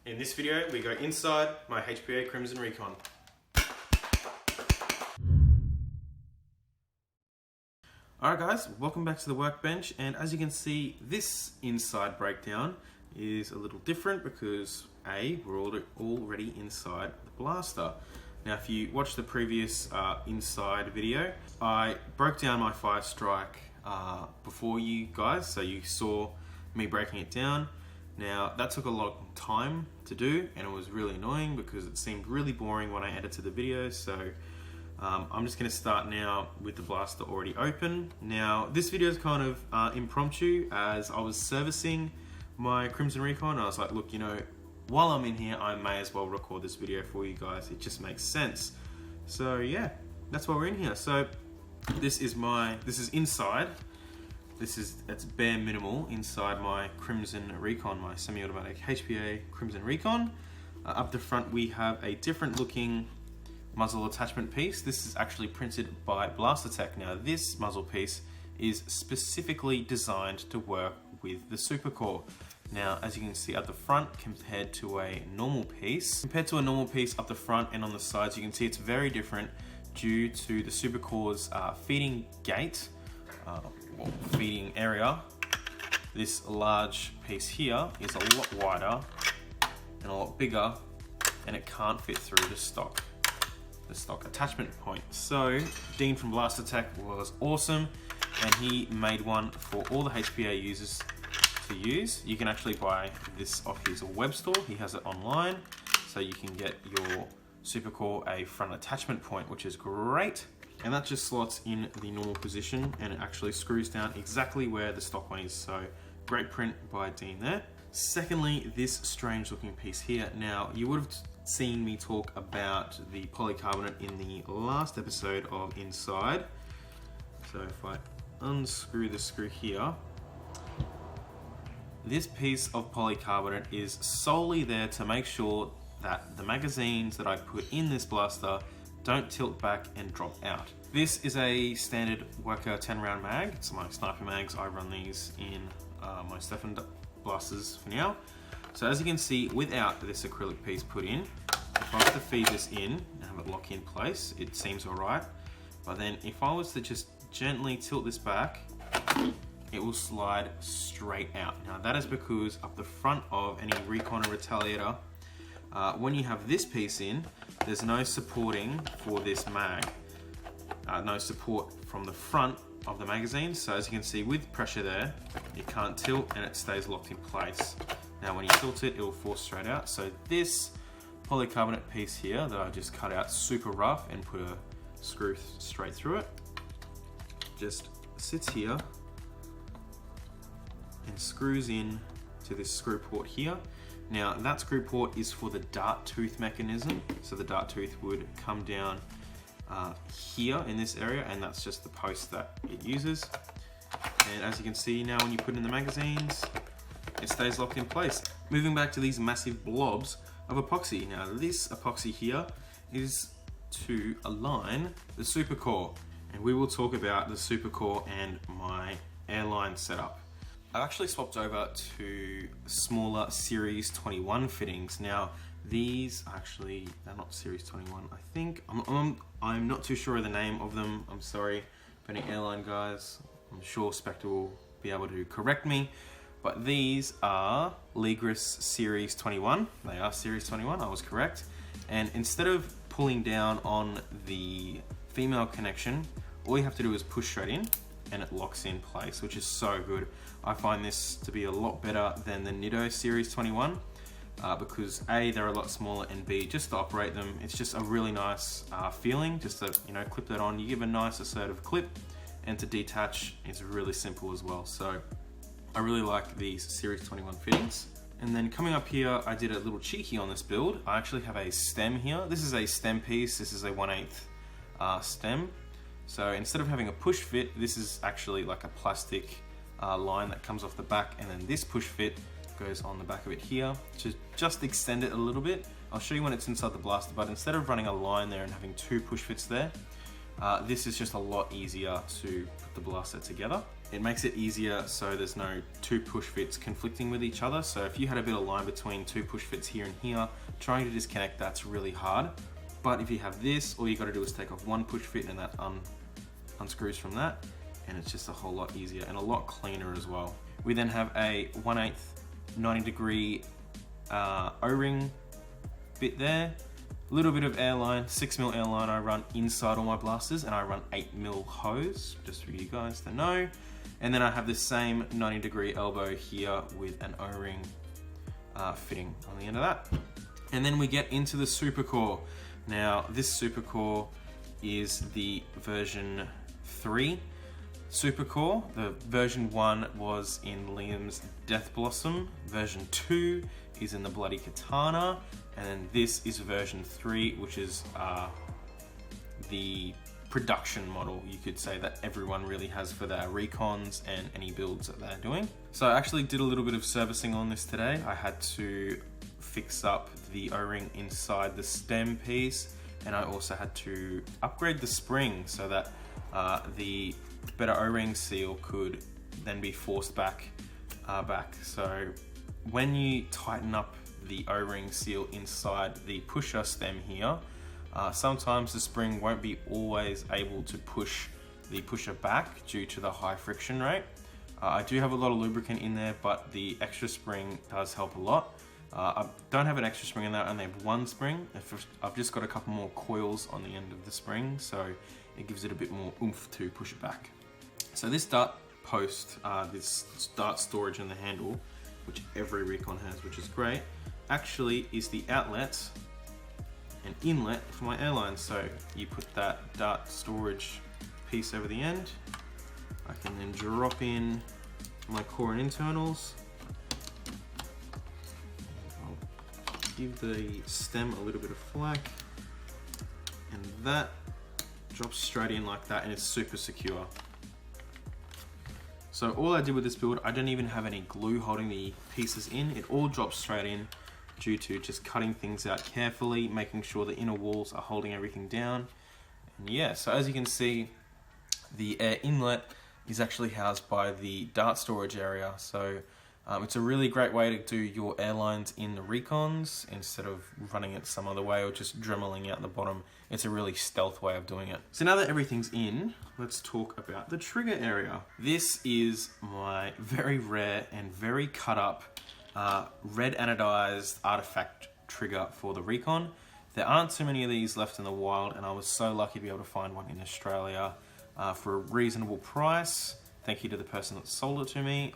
In this video, we go inside my HPA Crimson Recon. Alright guys, welcome back to the workbench, and as you can see, this inside breakdown is a little different because A, we're already inside the blaster. Now if you watched the previous inside video, I broke down my 5-strike before you guys, so you saw me breaking it down. Now that took a lot of time to do and it was really annoying because it seemed really boring when I edited the video, so I'm just going to start now with the blaster already open. Now this video is kind of impromptu as I was servicing my Crimson Recon. I was like, look, you know, while I'm in here I may as well record this video for you guys, it just makes sense. So yeah, that's why we're in here. So this is inside. It's bare minimal inside my Crimson Recon, my semi-automatic HPA Crimson Recon. Up the front we have a different looking muzzle attachment piece. This is actually printed by Blastertech. Now this muzzle piece is specifically designed to work with the Supercore. Now as you can see at the front compared to a normal piece up the front and on the sides, you can see it's very different due to the Supercore's feeding gate, feeding area. This large piece here is a lot wider and a lot bigger and it can't fit through the stock attachment point. So Dean from Blastertech was awesome and he made one for all the HPA users to use. You can actually buy this off his web store. He has it online, so you can get your Supercore a front attachment point, which is great. And that just slots in the normal position and it actually screws down exactly where the stock one is. So great print by Dean there. Secondly, this strange looking piece here. Now you would have seen me talk about the polycarbonate in the last episode of Inside. So if I unscrew the screw here, this piece of polycarbonate is solely there to make sure that the magazines that I put in this blaster don't tilt back and drop out. This is a standard Worker 10-round mag. It's my sniper mags. I run these in my Stefan blasters for now. So as you can see, without this acrylic piece put in, if I was to feed this in and have it lock in place, it seems alright. But then if I was to just gently tilt this back, it will slide straight out. Now that is because up the front of any Recon or Retaliator, when you have this piece in, there's no supporting for this mag. No support from the front of the magazine. So as you can see, with pressure there, it can't tilt and it stays locked in place. Now when you tilt it, it will fall straight out. So this polycarbonate piece here that I just cut out super rough and put a screw straight through it, just sits here and screws in to this screw port here. Now that screw port is for the dart tooth mechanism. So the dart tooth would come down here in this area, and that's just the post that it uses. And as you can see now, when you put in the magazines, it stays locked in place. Moving back to these massive blobs of epoxy. Now this epoxy here is to align the Supercore, and we will talk about the Supercore and my airline setup. I've actually swapped over to smaller Series 21 fittings. Now these actually, they're not Series 21, I think. I'm not too sure of the name of them. I'm sorry for any airline guys. I'm sure Spectre will be able to correct me. But these are Ligris Series 21. They are Series 21, I was correct. And instead of pulling down on the female connection, all you have to do is push straight in and it locks in place, which is so good. I find this to be a lot better than the Nitto Series 21 because A, they're a lot smaller, and B, just to operate them, it's just a really nice feeling just to, you know, clip that on. You give a nice assertive clip, and to detach, it's really simple as well. So I really like these Series 21 fittings. And then coming up here, I did a little cheeky on this build. I actually have a stem here. This is a stem piece. This is a 1/8 stem. So instead of having a push fit, this is actually like a plastic line that comes off the back, and then this push fit goes on the back of it here to just extend it a little bit. I'll show you when it's inside the blaster, but instead of running a line there and having 2 push fits there, this is just a lot easier to put the blaster together. it makes it easier so there's no two push fits conflicting with each other. So if you had a bit of line between two push fits here and here, trying to disconnect that's really hard. But if you have this, all you got to do is take off one push fit and that unscrews from that, and it's just a whole lot easier and a lot cleaner as well. We then have a 1/8 90-degree O-ring bit there. A little bit of airline, 6mm airline I run inside all my blasters, and I run 8mm hose, just for you guys to know. And then I have the same 90-degree elbow here with an O-ring fitting on the end of that. And then we get into the supercore. Now this supercore is the version 3 supercore. The version 1 was in Liam's Death Blossom. Version 2 is in the Bloody Katana. And then this is version 3, which is the production model, you could say, that everyone really has for their recons and any builds that they're doing. So I actually did a little bit of servicing on this today. I had to fix up the O-ring inside the stem piece, and I also had to upgrade the spring so that the better O-ring seal could then be forced back. So when you tighten up the O-ring seal inside the pusher stem here, sometimes the spring won't be always able to push the pusher back due to the high friction rate. I do have a lot of lubricant in there, but the extra spring does help a lot. I don't have an extra spring in there, I only have one spring. I've just got a couple more coils on the end of the spring, so it gives it a bit more oomph to push it back. So this dart post, this dart storage in the handle, which every Recon has, which is great, actually is the outlet and inlet for my airline. So you put that dart storage piece over the end. I can then drop in my core and internals. I'll give the stem a little bit of flack, and that drops straight in like that, and it's super secure. So all I did with this build, I don't even have any glue holding the pieces in. It all drops straight in due to just cutting things out carefully, making sure the inner walls are holding everything down. And yeah, so as you can see, the air inlet is actually housed by the dart storage area. So it's a really great way to do your airlines in the Recons instead of running it some other way or just dremeling out the bottom. It's a really stealth way of doing it. So now that everything's in, let's talk about the trigger area. This is my very rare and very cut up red anodized artifact trigger for the Recon. There aren't too many of these left in the wild, and I was so lucky to be able to find one in Australia for a reasonable price. Thank you to the person that sold it to me.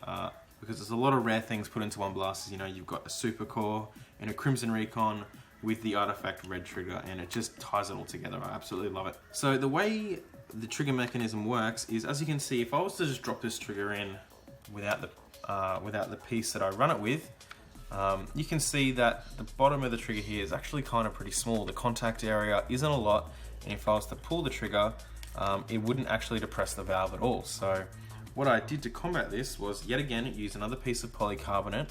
Because there's a lot of rare things put into one blaster. You know, you've got a super core and a Crimson Recon with the artifact red trigger, and it just ties it all together. I absolutely love it. So the way the trigger mechanism works is, as you can see, if I was to just drop this trigger in without the piece that I run it with, you can see that the bottom of the trigger here is actually kind of pretty small. The contact area isn't a lot, and if I was to pull the trigger, it wouldn't actually depress the valve at all. So what I did to combat this was, yet again, use another piece of polycarbonate,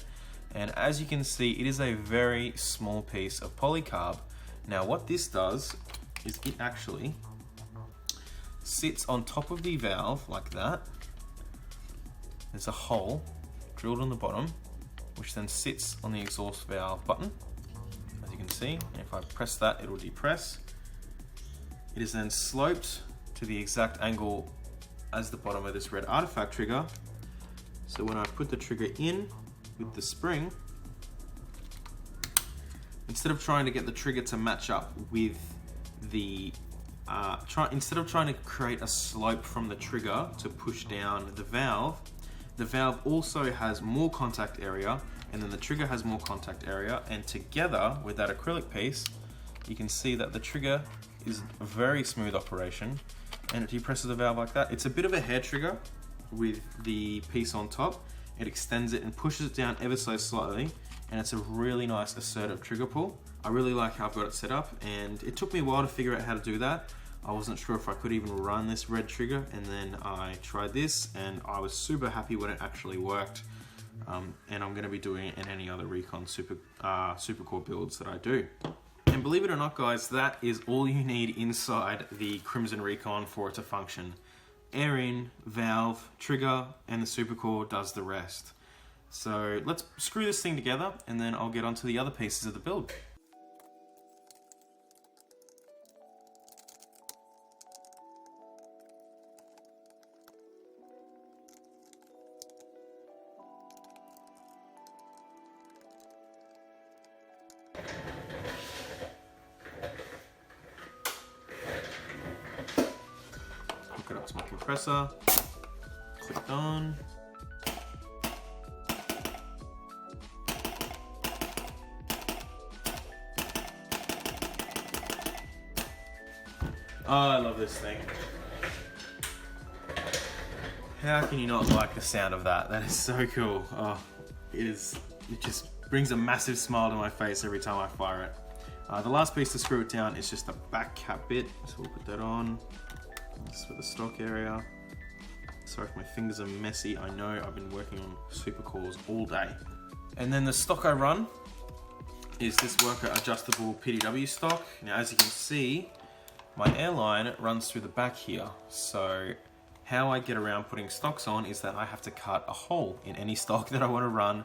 and as you can see, it is a very small piece of polycarb. Now what this does is it actually sits on top of the valve like that. There's a hole drilled on the bottom, which then sits on the exhaust valve button, as you can see, and if I press that, it will depress. It is then sloped to the exact angle as the bottom of this red artifact trigger. So when I put the trigger in with the spring, instead of trying to get the trigger to match up with the, instead of trying to create a slope from the trigger to push down the valve also has more contact area, and then the trigger has more contact area, and together with that acrylic piece, you can see that the trigger is a very smooth operation, and it depresses the valve like that. It's a bit of a hair trigger with the piece on top. It extends it and pushes it down ever so slightly, and it's a really nice assertive trigger pull. I really like how I've got it set up, and it took me a while to figure out how to do that. I wasn't sure if I could even run this red trigger, and then I tried this, and I was super happy when it actually worked. And I'm going to be doing it in any other Recon Supercore builds that I do. And believe it or not, guys, that is all you need inside the Crimson Recon for it to function. air in, valve, trigger, and the supercore does the rest. So let's screw this thing together and then I'll get onto the other pieces of the build. Hook it up to my compressor, clicked on. Oh, I love this thing. How can you not like the sound of that? That is so cool. Oh, it just brings a massive smile to my face every time I fire it. The last piece to screw it down is just the back cap bit. So we'll put that on. This is for the stock area. Sorry if my fingers are messy. I know I've been working on supercores all day. And then the stock I run is this Worker adjustable PDW stock. Now, as you can see, my airline runs through the back here. So how I get around putting stocks on is that I have to cut a hole in any stock that I want to run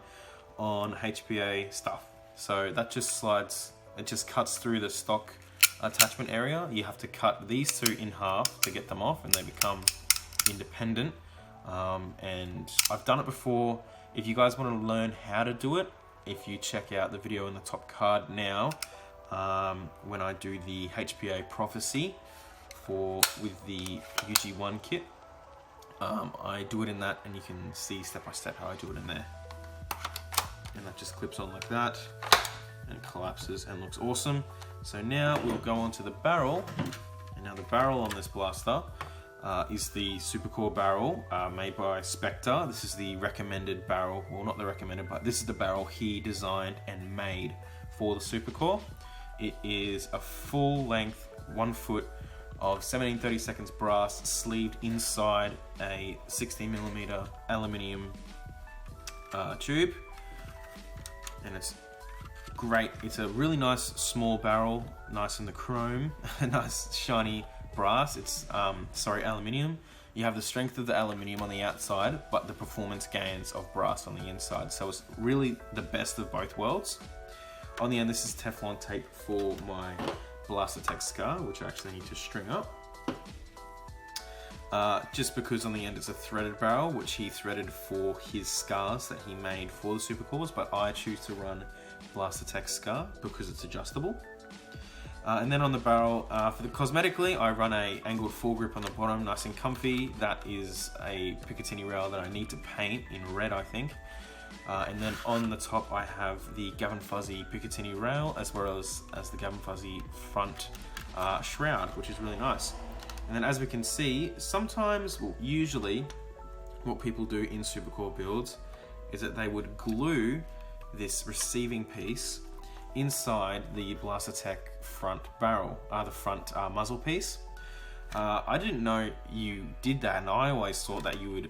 on HPA stuff. So that just slides, it just cuts through the stock attachment area. You have to cut these two in half to get them off and they become independent. And I've done it before. If you guys want to learn how to do it, if you check out the video in the top card now, when I do the HPA prophecy with the UG1 kit, I do it in that and you can see step by step how I do it in there. And that just clips on like that and collapses and looks awesome. So now we'll go on to the barrel. And now the barrel on this blaster is the Supercore barrel made by Spectre. This is the recommended barrel, well not the recommended, but this is the barrel he designed and made for the Supercore. It is a full length 1 foot of 17/32 brass sleeved inside a 16mm aluminium tube, and it's great. It's a really nice small barrel, nice in the chrome, nice shiny brass. It's aluminium. You have the strength of the aluminium on the outside, but the performance gains of brass on the inside. So it's really the best of both worlds. On the end, this is Teflon tape for my Blaster Tech scar, which I actually need to string up. Just because on the end it's a threaded barrel, which he threaded for his scars that he made for the Supercores, but I choose to run Blaster Tech scar because it's adjustable. And then on the barrel, for the cosmetically, I run a angled foregrip on the bottom, nice and comfy. That is a Picatinny rail that I need to paint in red, I think. And then on the top I have the Gavin Fuzzy Picatinny rail as well as the Gavin Fuzzy front shroud, which is really nice. And then as we can see, sometimes, well usually, what people do in Supercore builds is that they would glue this receiving piece inside the Blaster Tech front barrel, the front muzzle piece. I didn't know you did that, and I always thought that you would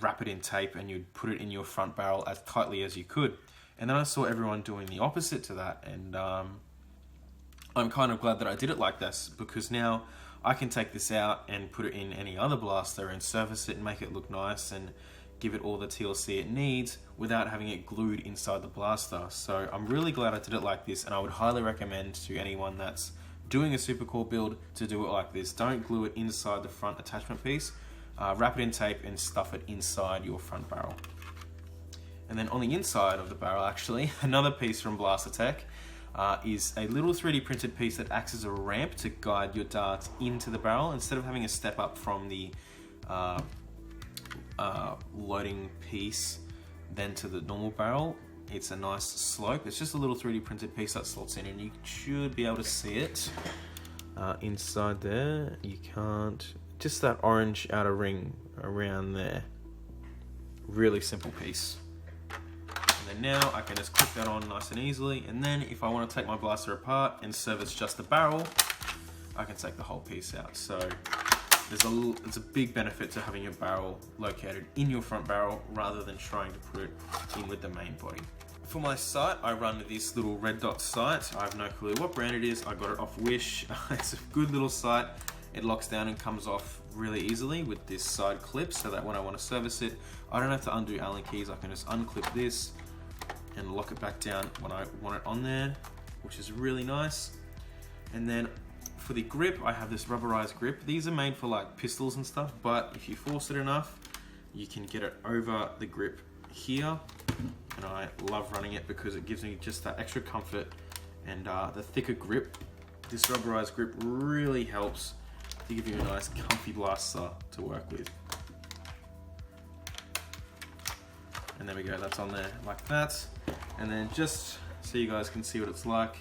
wrap it in tape and you'd put it in your front barrel as tightly as you could. And then I saw everyone doing the opposite to that, and I'm kind of glad that I did it like this, because now I can take this out and put it in any other blaster and surface it and make it look nice and give it all the TLC it needs without having it glued inside the blaster. So I'm really glad I did it like this, and I would highly recommend to anyone that's doing a Supercore build to do it like this. Don't glue it inside the front attachment piece. Wrap it in tape and stuff it inside your front barrel. And then on the inside of the barrel, actually, another piece from Blaster Tech is a little 3D printed piece that acts as a ramp to guide your darts into the barrel. Instead of having a step up from the loading piece then to the normal barrel, it's a nice slope. It's just a little 3D printed piece that slots in, and you should be able to see it inside there. You can't, just that orange outer ring around there. Really simple piece. And then now I can just clip that on nice and easily, and then if I want to take my blaster apart and service just the barrel, I can take the whole piece out. So there's a big benefit to having your barrel located in your front barrel rather than trying to put it in with the main body. For my sight, I run this little red dot sight. I have no clue what brand it is. I got it off Wish. It's a good little sight. it locks down and comes off really easily with this side clip, so that when I want to service it, I don't have to undo Allen keys. I can just unclip this and lock it back down when I want it on there, which is really nice. And then for the grip, I have this rubberized grip. These are made for like pistols and stuff, but if you force it enough, you can get it over the grip here. And I love running it because it gives me just that extra comfort, and the thicker grip, this rubberized grip really helps to give you a nice comfy blaster to work with. And there we go, that's on there like that. And then just so you guys can see what it's like,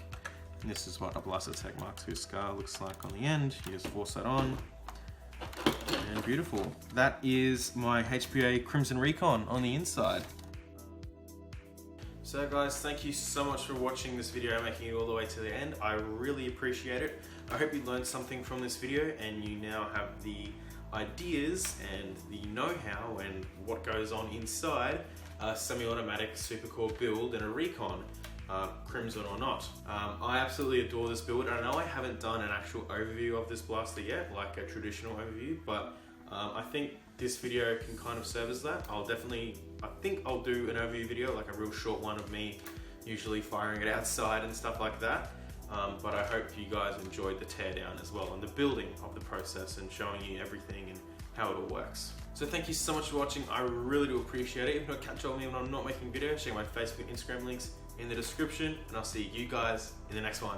and this is what a Blaster Tech Mark II scar looks like on the end. You just force that on, and beautiful. That is my HPA Crimson Recon on the inside. So guys, thank you so much for watching this video, making it all the way to the end. I really appreciate it. I hope you learned something from this video and you now have the ideas and the know-how and what goes on inside a semi-automatic supercore build in a Recon, Crimson or not. I absolutely adore this build, and I know I haven't done an actual overview of this blaster yet, like a traditional overview, but I think this video can kind of serve as that. I think I'll do an overview video, like a real short one of me usually firing it outside and stuff like that. But I hope you guys enjoyed the teardown as well, and the building of the process and showing you everything and how it all works. So thank you so much for watching. I really do appreciate it. If you want to catch up with me when I'm not making videos, check my Facebook and Instagram links in the description, and I'll see you guys in the next one.